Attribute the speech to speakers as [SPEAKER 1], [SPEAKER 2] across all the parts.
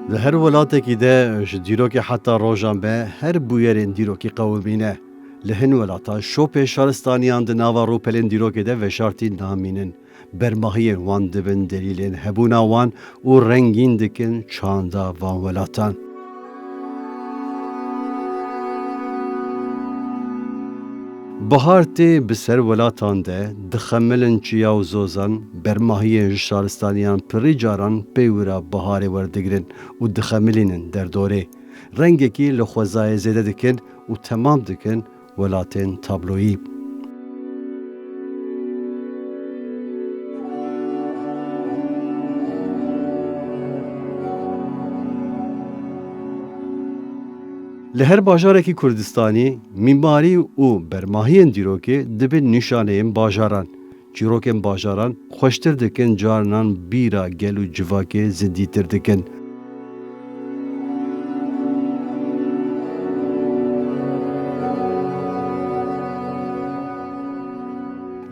[SPEAKER 1] Li her welatekî de ji dîrokê heta rojan be her bûyerên dîrokî qewimîne. Li hin welatan şopê şaristaniyan di nava rûpelên dîrokê de veşartî namînin. Bermahiyên wan dibin delîlên hebûna wan û rengîn dikin çanda van welatan. Bihar tê bi ser welatan de dixemilin çiya û zozan bermahiyên ji şaristaniyan pirî caran pê wira biharê werdigirin û dixemilînin derdorê. Rengekî li xwezayê zêde dikin û temam dikin welatên tabloyî. Li her bajarekî Kurdistanî, mîmarî û bermahiyên dîrokê dibin nîşaneyên bajaran. Çîrokên bajaran xweştir dikin carinan bîra gel û civakê zindîtir dikin.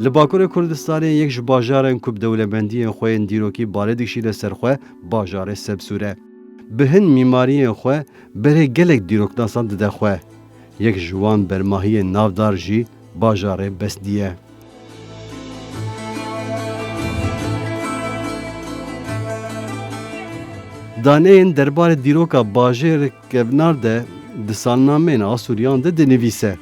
[SPEAKER 1] Li Bakurê Kurdistanê yek ji bajarên ku bi dewlemendiyên xwe yên dîrokî balê dikşîne ser xwe bajarê Sebsûr e. Bi hin mîmariyên xwe berê gelek dîroknasan dide xwe. Yek ji wan bermahiyên navdar jî bajarê Besdî ye. Daneyên derbarê dîroka bajêr kevnar de di salnameyên Asûriyan de dinivîse.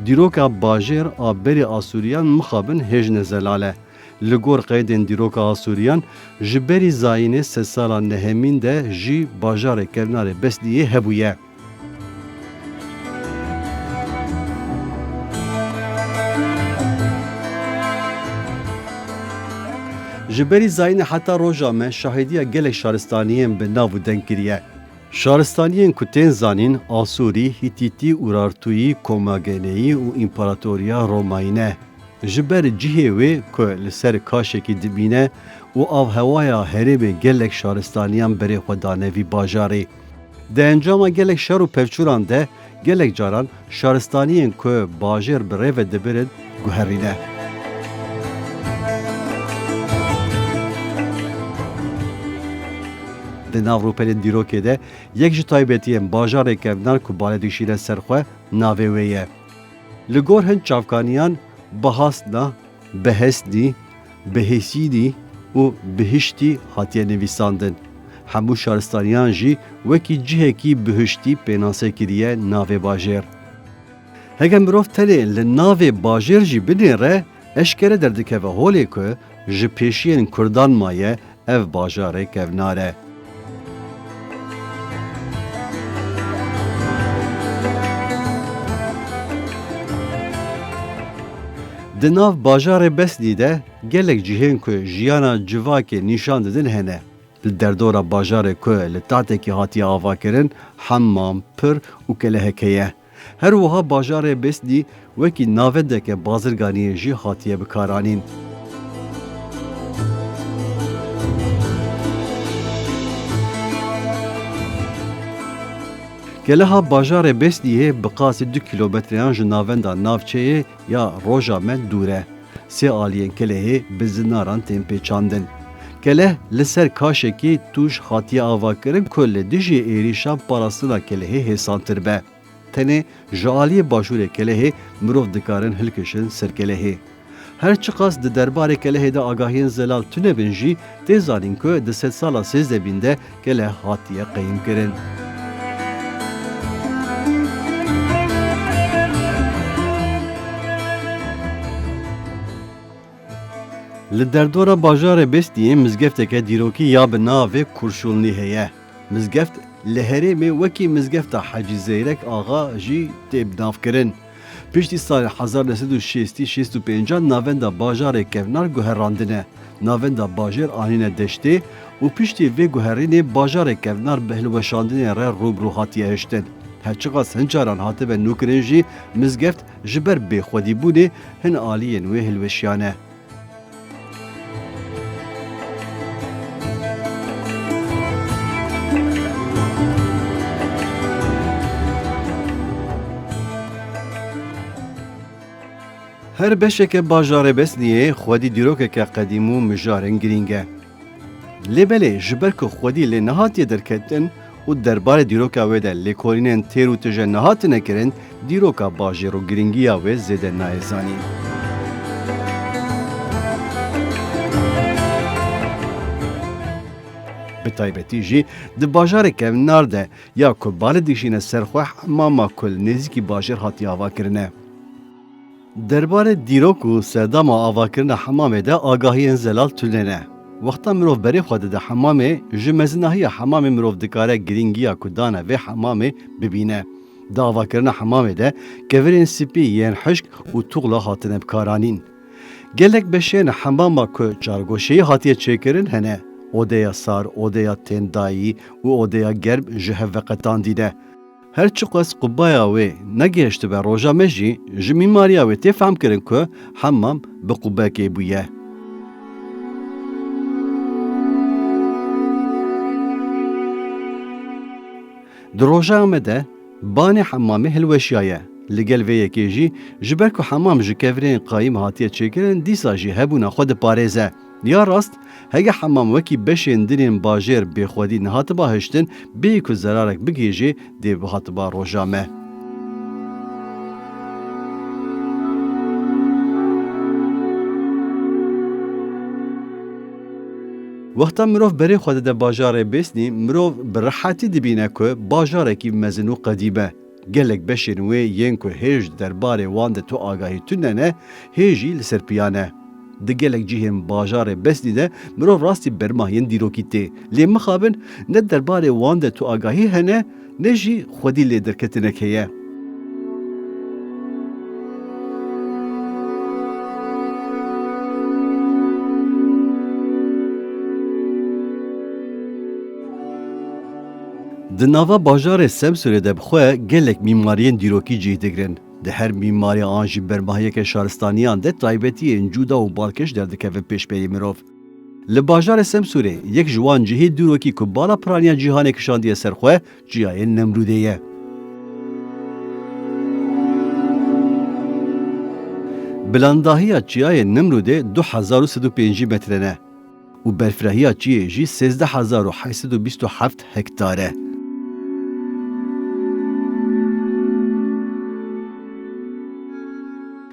[SPEAKER 1] Dîroka bajêr a berê Asûriyan mixabin hêjne zelale. Li gor qeydên dîroka Asûriyan ji berî zayînê sed sala nehemîn de jî bajarê kevnarê Besdîyê hebûye. Ji berî zayînê heta roja me şahîdiya gelek şaristaniyên bi nav û deng kiriye. Şaristaniyên ku tên zanîn Asûrî, Hîtîtî, Urartûyî, Komageneyî û İmparatoriya Romayî ne. Ji ber cihê wê ku li ser kaşekî dibîne û avhewaya herêmê gelek şaristaniyan berê xwe dane vî bajarê. Di encama gelek şer û pevçûran de gelek caran şaristaniyên ku bajêr bi rêve dibirin guherîne. Di nav rûpelên dîrokê de yek ji taybetiyên bajarê kevnar ku balê dikşîne ser xwe navê wê ye. Li gor hin çavkaniyan Bahasna, Behesdî, Behesîdî û Bihiştî hatiye nivîsandin. Hemû şaristaniyan jî wekî cihekî bihiştî pênasê kiriye navê bajêr. Hege mirov tenê li navê bajêr jî binêre, eşkere derdikeve holê ku ji pêşiyên Kurdan maye ev bajarê kevnar e. Di nav bajarê Besdî de gelek cihên ku jiyana civakê nîşan didin hene. Li derdora bajarê ku li tatekî hatiye avakirin hemmam, pir û keleheke ye. Her wiha bajarê Besdî wekî navendeke bazirganiyê jî hatiye bikaranîn. Keleha bajarê Besdîyê bi qasî 2 kilometreyan ji navenda navçeyê ya roja me dûr e. Sê aliyên kelehê bi zinaran tên pêçandin. Keleh li ser kaşekî tûj hatiye avakirin ku li dijî êrîşa parastina kelehê hêsantir be. Tenê ji aliyê başûrê kelehê mirov dikarin hilkişin ser kelehê. Her çi qas di derbarê kelehê de agahiyên zelal tune bin jî tê zanîn ku di sed sala sêzdebîn de keleh hatiye qeyîm kirin. Li derdora bajarê Besdîyê mizgefteke dîrokî ya bi navê Kurşulnî heye. Mizgeft li herêmê wekî mizgefta Hacî Zeyrek axa jî tê navkirin. Piştî salê 1960-65 navenda bajarê kevnar guherandine. Navenda bajêr anîne deştê û piştî vê guherînê bajarê kevnar bi hilweşandinê re rûbirû hatiye hiştin. Her çi qas hin caran hatibe nûkirin jî mizgeft ji ber bêxwedîbûnê hin aliyên wê hilweşiyane. Her beşeke bajarê Besdîyê xwedî dîrokeke qedîm û mijarên girîng e. Lê belê ji ber ku xwedî lê nehatiye derketin û derbarê dîroka wê de lêkolînên têr û tije nehatine kirin, dîroka bajêr û giringiya wê zêde nayê zanîn. Bi taybetî jî di bajarê kevnar de ya ku balê dişîne serxwe hemama kul nêzîkî bajêr hatiye avakirine. Derbarê dîrok û serdama avakirina hemamê de agahiyên zelal tune. Wexta mirov berê xwe dide hemamê, ji mezinahiya hemamê mirov dikare giringiya ku dane vê hemamê bibîne. Di avakirina hemamê de kevirên spî yên hişk û tuğla hatine bikaranîn. Gelek beşên hemama ku çargoşeyî hatiye çêkirin hene. Odeya sar, odeya tendayî û odeya germ ji hev veqetandîne. Her çi qas qubaya wê negeşti be roja me jî ji mîmariya wê tê fehm kirin ku hemam bi qubekê bûye. Di roja me de banê hemamê hilweşiyaye. Li gel vê yekê jî ji ber ku hemam ji kevirên qayîm hatiye çêkirin dîsa jî hebûna xwe diparêze. Ya rast, hege hemam wekî beşên dilên bajêr bêxwedî nehatiba hiştin, bêyî ku zerarek bigêjê dê bihatiba roja me. Wexta mirov berê xwe dide bajarê bêsnî, mirov bi rihetî dibîne ku bajarekî mezin û qedî be. Gelek beşên wê yên ku hêj derbarê wan de tu agahî tune ne, hê jî li ser piyane. Di gelek cihên bajarê Besnî de mirov rastî bermahiyên dîrokî tê. Lê mixabin ne derbarê wan de tu agahî hene, ne jî xwedî lêderketinek heye. Di nava bajarê Semsûrê de bixwe gelek mîmariyên dîrokî cih digirin. Di her mîmariya an jî bermahiyeke şaristaniyan de taybetiyên cuda û balkêş derdikevin pêşbeyê mirov. Li bajarê Semsûrê yek ji wan cihê dîrokî ku bala piraniya cîhanê kişandiye ser xwe, Çiyayê Nemrûdê ye. Bilandahiya Çiyayê Nemrûdê 2105 metre ne û berfirahiya çiyê jî 13827 hektar e.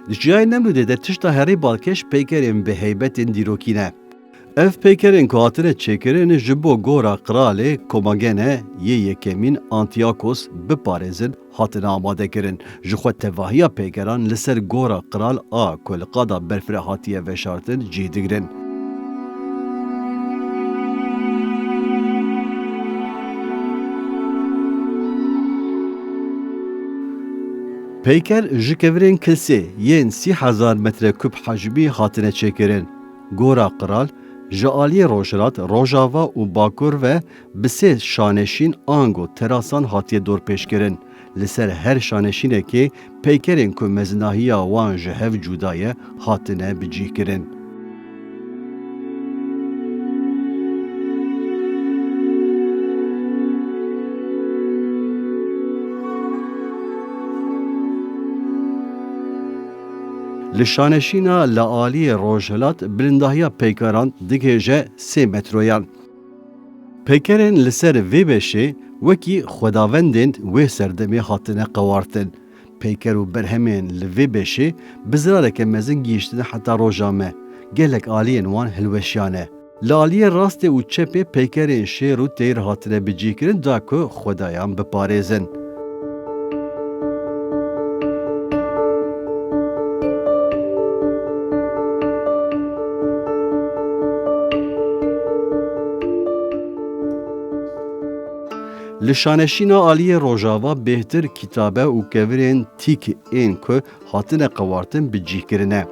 [SPEAKER 1] Di Çiyayê Nemrûdê de tişta herî balkêş peykerên bi heybetên dîrokî ne. Ev peykerên ku hatine çêkirin ji bo gora qiralê Komagene yê yekemîn Antiyakos biparêzin hatine amadekirin. Ji xwe tevahiya peykeran li ser gora qiral a ku li qada berfirê hatiye veşartin cih digirin. Peyker ji kevirên kilsê yên 30,000 metrekûb hecmî hatine çêkirin. Gora qiral ji aliyê Rojhilat, Rojava û Bakur ve bi sê şaneşîn ango terasan hatiye dorpêşkirin. Li ser her şaneşînekê peykerên ku mezinahiya wan ji hev cuda ye hatine bicihkirin. Li şaneşîna li aliyê Rojhilat bilindahiya peykeran digêje 3 metroyan. Peykerên li ser vê beşê wekî xwedawendên wê serdemê hatine qewartin. Peyker û berhemên li vê beşê bi zirareke mezin gihîştine heta roja me. Gelek aliyên wan hilweşiyan e. Li aliyê rastê û çepê peykerên şêr û têr hatine bicihkirin da ku xwedayan biparêzin. Li şaneşîna aliyê Rojava bêhtir kitabe û kevirên tîk ên ku hatine qewartin bicihkirine.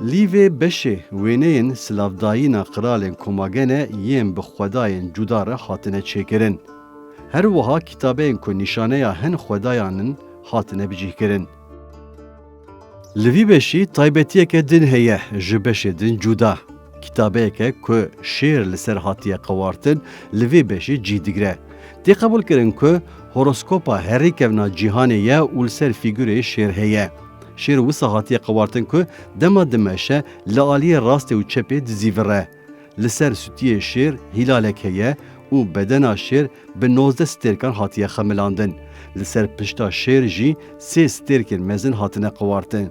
[SPEAKER 1] Lî vê beşê wêneyên silavdayîna qiralên Komagene yên bi xwedayên cuda re hatine çêkirin. Her wiha kitabeyên ku nîşaneya hin xwedayanin hatine bicihkirin. Li vî beşî taybetiyeke din heye ji beşê din cuda. Kitabeyeke ku şêr li ser hatiye qewartin li vê beşê cih digire. Tê qebûl kirin ku horoskopa herî kevna cîhanê ye û li ser fîgurê şêr heye. Şêr wisa hatiye qewartin ku dema dimeşe li aliyê rastê û çepê dizîvire. Li ser sûtiyê şêr hîlalek heye û bedena şêr bi 19 stêrkan hatiye xemilandin. Li ser pişta şêr jî 3 stêrkên mezin hatine qewartin.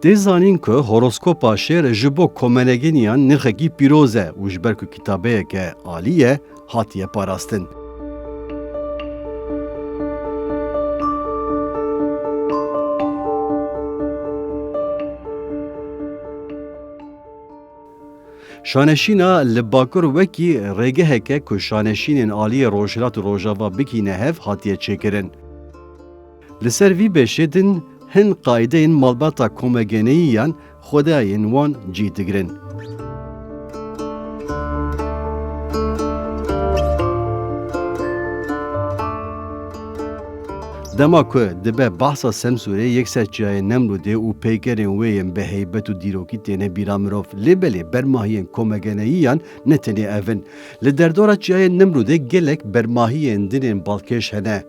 [SPEAKER 1] Dê zanîn ku horoskopa şêr ji bo komenegeniyan nirxekî pîroz e û ji ber ku kîtabeyeke alî ye hatiye parastin. Şaneşîna li Bakur wekî rêgeheke ku şaneşînên aliyê Rojhilat û Rojava bikîne hev hatiye çêkirin. Li ser vî beşê din hin qaîdeyên malbata komegenîyan xwedayên wan cî digirin. Dema ku dibe behsa Semsûrê yekser çiyayê Nemrûdê û peykerên wê yên bi heybet û dîrokî têne bîra mirov, lêbelê bermahiyên komegenîyan ne tenê ev in. Li derdora çiyayê Nemrûdê gelek bermahiyên dinên balkêş hene.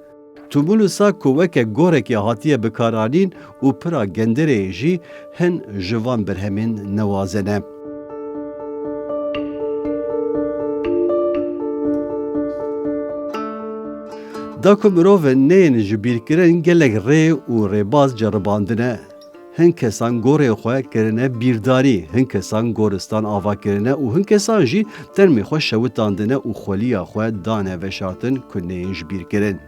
[SPEAKER 1] Tumulusa ku weke gorekê hatiye bikaranîn û pira gendereyê jî hin ji van berhemên newazê ne. Da ku mirovên neyên ji bîrkirin gelek rê û rêbaz ceribandine. Hin kesan gorê xwe kirine bîrdarî, hin kesan goristan ava kirine û hin kesan jî termê xwe şewitandine û xweliya xwe dane veşartin ku neyên ji bîrkirin.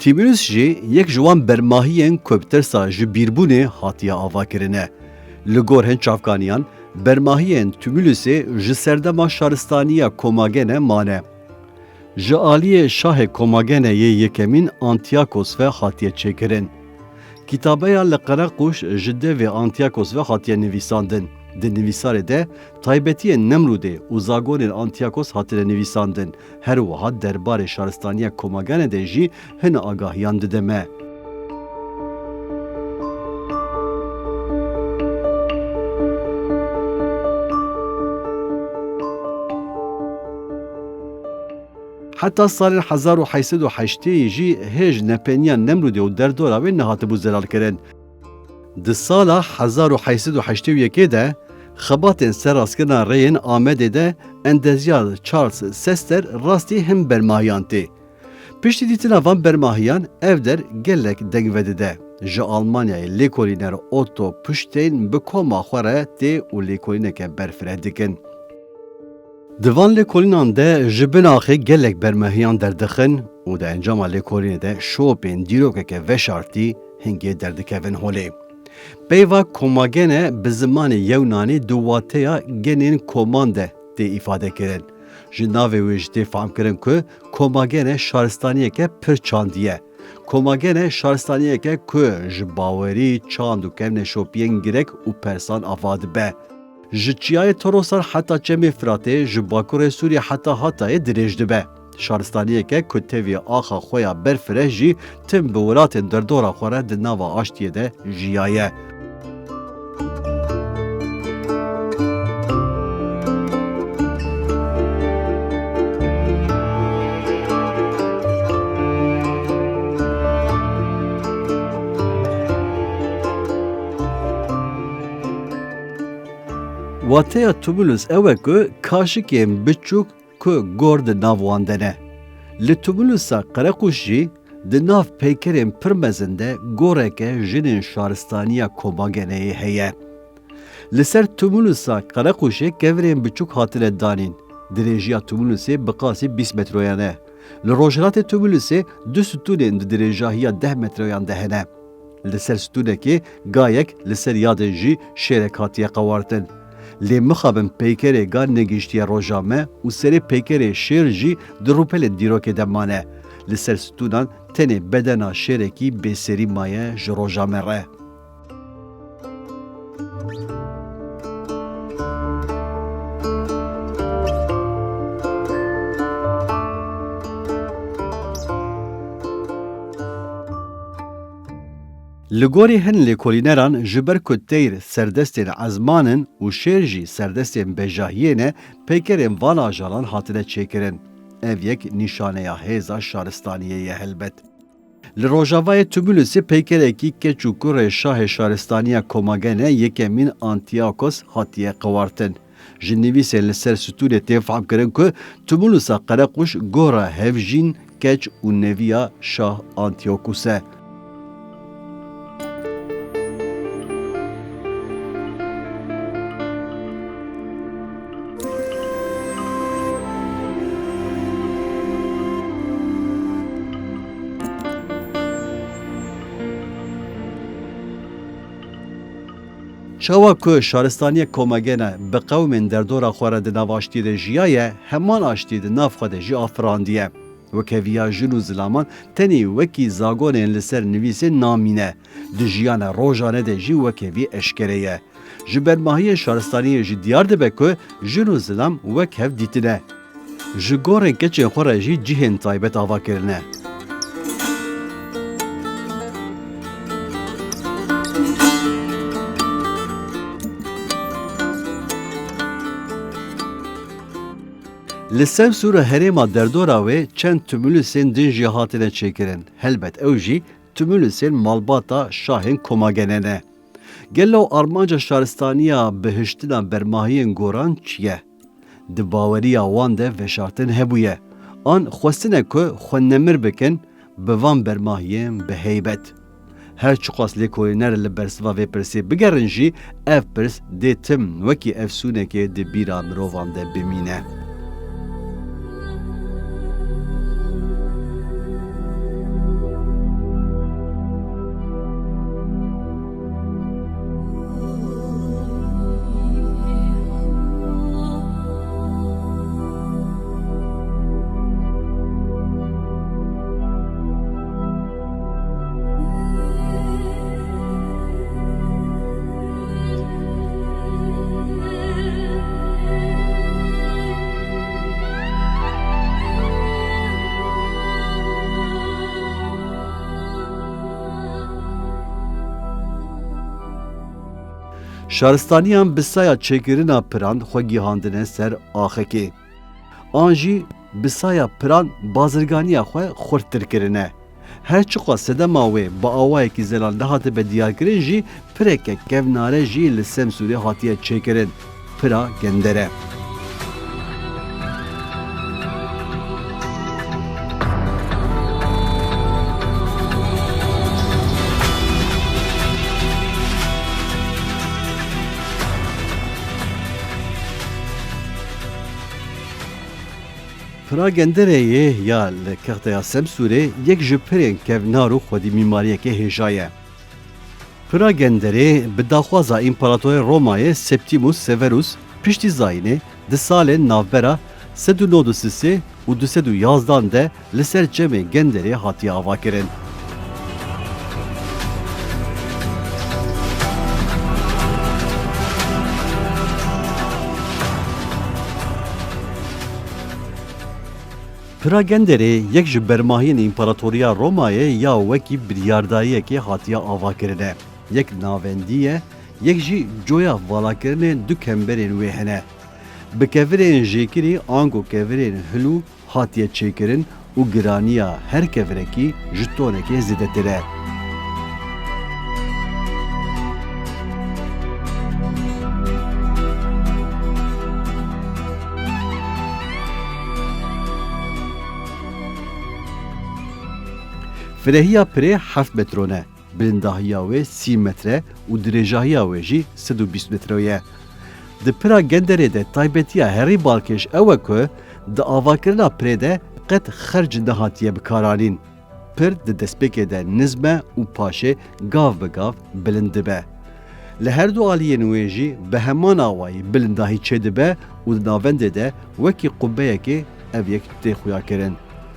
[SPEAKER 1] Tîmûrîs jî yek ji wan bermahiyên ku bi tirsa ji bîrbûnê hatiye avakirine. Li gor hin çavkaniyan, bermahiyên Tumulûsê ji serdema şaristaniya Komagene mane. Ji aliyê şahê Komageneyê yekemîn Antiyakos ve hatiye çêkirin. Kîtabeya li Qereqûş ji devê Antiyakos ve hatiye nivîsandin. Di nivîsarê de taybetiyên Nemrûdê û zagonên Antiyakos hatine nivîsandin. Her wiha derbarê şaristaniya Komagene de jî hin agahiyan dideme. Heta salên 1808 jî hêj nepeniyan Nemrûdê û derdora wê nehatibû zelalkirin. Di sala 1881 de xebatên serrastkirina rêyên Amedê de endezya Charles Sester rastî hin bermahiyan tê. Piştî dîtina van bermahiyan ev der gelek deng vedide. Ji Almanyayê lêkolîner Otto Puştên bi koma xwe re tê û lêkolîneke berfireh dikin. Di van lêkolînan de ji binaxê gelek bermehiyan derdixin û di encama lêkolînê de şopên dîrokeke veşartî hingê derdikevin holê. Peyva Komagene bi zimanê Yewnanî di wateya genên koman de tê îfade kirin. Ji navê wê jî tê famkirin ku Komagene şaristaniyeke pir çandiye. Komagene şaristaniyeke ku ji bawerî, çand û kevnê şopiyên girek û persan ava dibe. Ji çiyayê Torosar heta çemê Firatê, ji bakurê Sûriyê heta Hatayê dirêj dibe. Şaristaniyeke ku tevî axa xwe ya berfireh jî tim bi welatên derdora xwe re di nava aştiyê de jiyaye. Wateya Tumulûs ew e ku kaşikên biçûk ku gor di nav wan de ne. Li Tumulûsa Qereqûş jî di nav peykerên pir mezin de goreke jinên şaristaniya Komageneyê heye. Li ser Tumulûsa Qereqûşê kevirên biçûk hatine danîn. Dirêjiya Tumulûsê bi qasî 20 metroyan e. Li Rojhilatê Tumulûsê du stûnên di dirêjahiya 10 metroyan de hene. Li ser stûnekê gayek li ser yadên jî şêrek hatiye qewartin. Lê mixabin peykerê ga negîştiye rojame û serê peykerê şêr jî di rûpelên dîrokê de mane. Li ser stûnan tenê bedena şêrekî bêserî maye ji rojame re. Li gorî hin lêkolîneran ji ber ku teyr serdestên ezmanin û şêr jî serdestên bejahiyê ne peykerên van ajalan hatine çêkirin. Ev yek nîşaneya hêza şaristaniyê ye helbet. Li Rojavayê Tumulusê peykerekî keç û kurê şahê şaristaniya Komagene yekemîn Antiyokos hatiye qewartin. Ji nivîsên li ser stûlê tê fehmkirin ku Tumulusa Qereqûş gora hevjîn, keç û neviya Şah Antiyokos e. Çawa ku şaristaniya Komagene bi qewmên derdora xwe re di nav aştiyê de jiyaye, heman aştiyê di nav xwe de jî afirandiye. Wekeviya jin û zilaman tenê wekî zagonên li ser nivîsê namîne. Di jiyana rojane de jî wekevî eşkere ye. Ji bermahiyên şaristaniyê jî diyar dibe ku jin û zilam wek hev dîtine. Ji gorên keçên xwe re jî cihên taybet avakirine. Li Semsûra herêma derdora wê çend tumulusên din jî hatine çêkirin. Helbet ew jî tumulusên malbata şahên Komagene ne. Gelo armanca şaristaniya bihiştina bermahiyên goran çi ye? Di baweriya wan de veşartin hebûye. An xwestine ku xwe nemir bikin bi van bermahiyên bi heybet. Her çi qas lêkolîner li bersiva vê pirsê bigerin jî ev pirs dê tim wekî efsûnekê di bîra mirovan de bimîne. Şaristaniyan bi saya çêkirina piran xwe gîhandine ser axekê. An jî bi saya piran bazirganiya xwe xurttir kirine. Her çi qas sedema wê bi awayekî zelal nehatibe diyarkirin jî pireke kevnare jî li Semsûrê hatiye çêkirin. Pira Gendere. Pira Gendereyê ya li Kexteya Semsûrê yek ji pirên kevnar û xwedî mîmariyekê hêja ye. Pira Genderê bi daxwaza İmparatorê Romayê Septimus Severus piştî zayînê di salên navbera 293 û 211 de li ser cemê Genderê hatiye avakirin. Pira Genderê yek ji bermahiyên İmparatoriya Romayê ya wekî biryardayiyekê hatiye avakirine. Yek navendî ye, yek jî coya valakirinên du kemberên wê hene. Bi kevirên jêkirî ango kevirên hilû hatiye çêkirin û giraniya her kevirekî ji tonekê zêdetir e. Firehiya pirê 7 metrone, bilindahiya wê 30 metre û dirêjahiya wê jî 120 metre ye. Di Pira Genderê de taybetiya herî balkêş ew e ku di avakirina pirê de qet xerc nehatiye bikaranîn. Pir di destpêkê de nizme û paşê gav bi gav bilind dibe. Li her du aliyên wê jî bi heman awayî bilindahî çêdibe û di navendê de wekî qubbeyekê ev yek tê xuyakirin.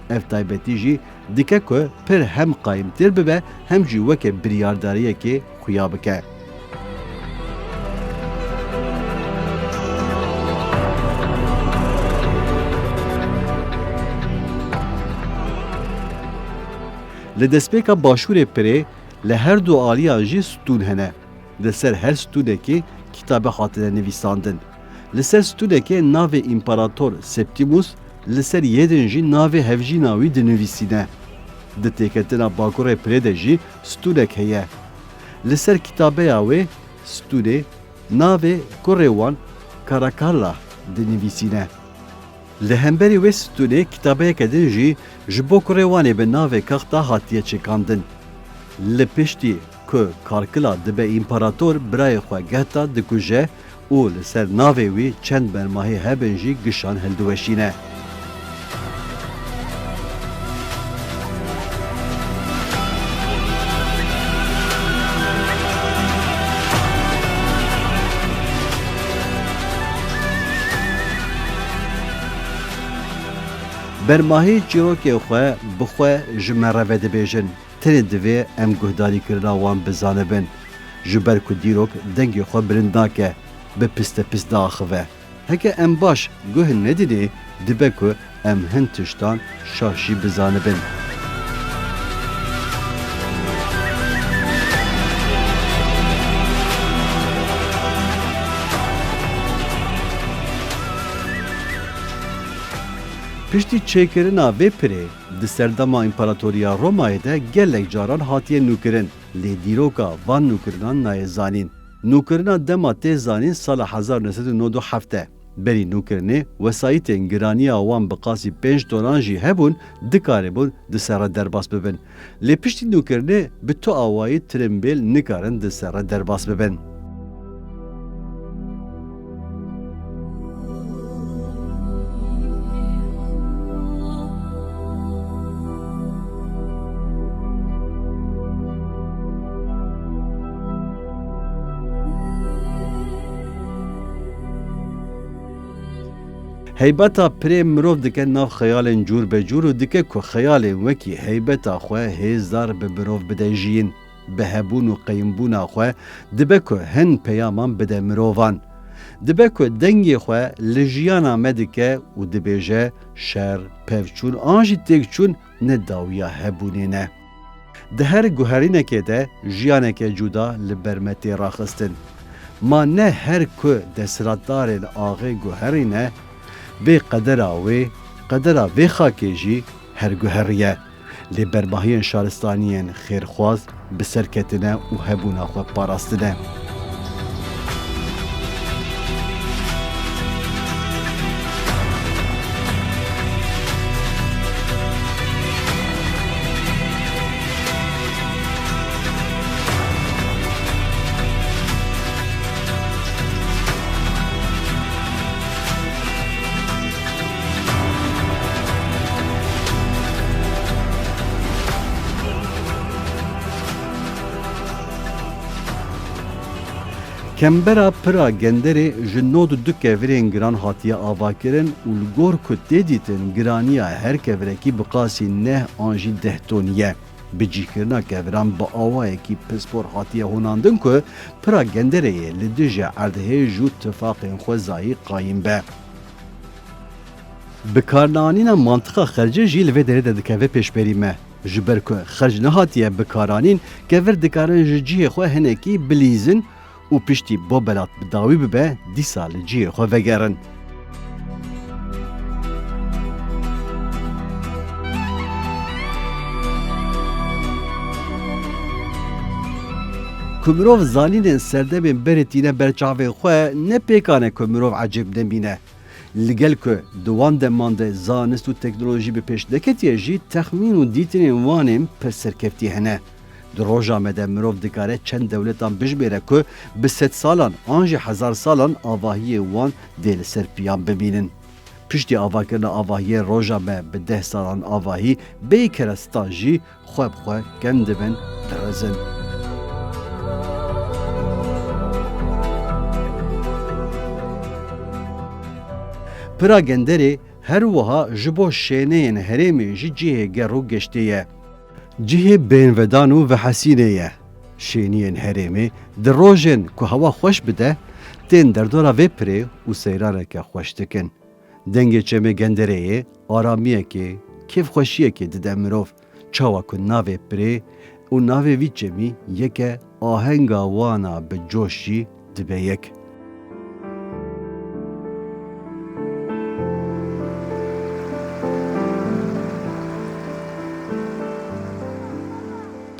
[SPEAKER 1] Ev taybetî jî dike ku pir hem qayîmtir bibe hem jî weke biryardariyekê xuya bike. Li destpêka başûrê pirê li her du aliyan jî stûn hene. Li ser her stûnekê kitabe hatine nivîsandin. Li ser stûnekê navê İmparator Septimus, li ser yedin jî navê hevjîna wî dinivîsîne. Di têketina bakurê pirê de jî stûrek heye. Li ser kitabeya wê stûrê navê kurê wan Caracarla dinivîsîne. Li hemberî wê stûrê kitabeyeke din jî ji bo kurê wanê bi navê Kaxta hatiye çêkandin. Li piştî ku Karkila dibe împarator birayê xwe gehta dikuje û li ser navê wî çend bermahê hebin jî gişan hildiweşîne. Bermahî çîrokê xwe bi xwe ji me re ve dibêjin. Tenê divê em guhdarîkirina wan bizanibin. Ji ber ku dîrok dengê xwe bilind nake, bi pist pist diaxive. Heke em baş guhin nedînê dibe ku em hin tiştan şaş jî bizanibin. Piştî çêkirina vê pirê di serdema İmparatoriya Romayê de gelek caran hatiye nûkirin. Lê dîroka van nûkirinan nayê zanîn. Nûkirina dema tê zanîn sala 1997. Berî nûkirinê wesayîtên giraniya wan bi qasî 5 dolan jî hebûn dikaribûn di ser re derbas bibin. Lê piştî nûkirinê bi to awayî tirimbêl nikarin di ser re derbas bibin. Heybeta pirê mirov dike nav xeyalên cûr be cûr û dike ku xeyalên wekî heybeta xwe hêzdar bi mirov bide jiyîn. Bi hebûn û qeyîmbûna xwe dibe ku hin peyaman bide mirovan. Dibe ku dengê xwe li jiyana me dike û dibêje şer, pevçûn an jî têkçûn ne dawiya hebûnê ne. Di her guherînekê de jiyaneke cuda li ber me tê raxistin. Ma ne her ku desthilatdarên axê guherî ne, vê qedera wê, qedera vê xakê jî her guheriye. Lê bermahiyên şaristaniyên xêrxwaz bi ser ketine û hebûna xwe parastine. Kembera pira genderê ji nod û du kevirên giran hatiye avakirin û li gor ku tê dîtin giraniya her kevirekî bi qasî neh an jî 10 toniye. Bi cîkirina keviran bi awayekî pispor hatiye hûnandin ku pira gendereyê li dijî erdhê jû tifaqên xwe zayî qayîm be. Bikarnanîna mantıqa xercê jî li vê derê de dikeve pêşberî me. Ji ber ku xerc nehatiye bikaranîn, kevir dikarin ji cihê xwe hinekî bilîzin û piştî bo belat bi dawî bibe dîsa li cihê xwe vegerin. Ku mirov zanînên serdemên berê tîne berçavê xwe ne pêkane ku mirov ecêb nemîne. Li gel ku di wan deman de zanist û teknolojî bi pêş neketiye jî texmîn û dîtinên wanên pir serkeftî hene. Di roja me de mirov dikare çend dewletan bijbêre ku bi 100 salan an jî 1000 salan avahiyê wan dê li ser piyan bibînin. Piştî avakirina avahiyê roja me bi 10 salan avahî bêyî kere stan jî xwe bi xwe kem dibin dirizin. Pira genderê her wiha ji bo şêneyên herêmê jî cihê ger û geştê ye. Cihê bênvedan û vehesînê ye. Şêniyên herêmê di rojên ku hewa xweş bide, tên derdora vê pirê û seyraneke xweş dikin. Dengê çemê gendereyê aramiyekê, kêfxweşiyekê dide mirov, çawa ku navê pirê û navê vî çemî yeke ahenga wana bi coş jî dibe yek.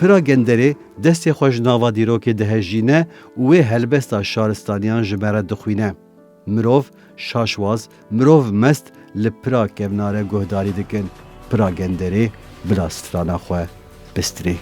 [SPEAKER 1] پرا گندره دست خوش ناوا دیروک دهجینه و هلبستا شارستانیان جبره دخوینه. مروف شاشواز مروف مست لپرا کوناره گهداری دکن پرا گندره بلا سترانا خواه بستری.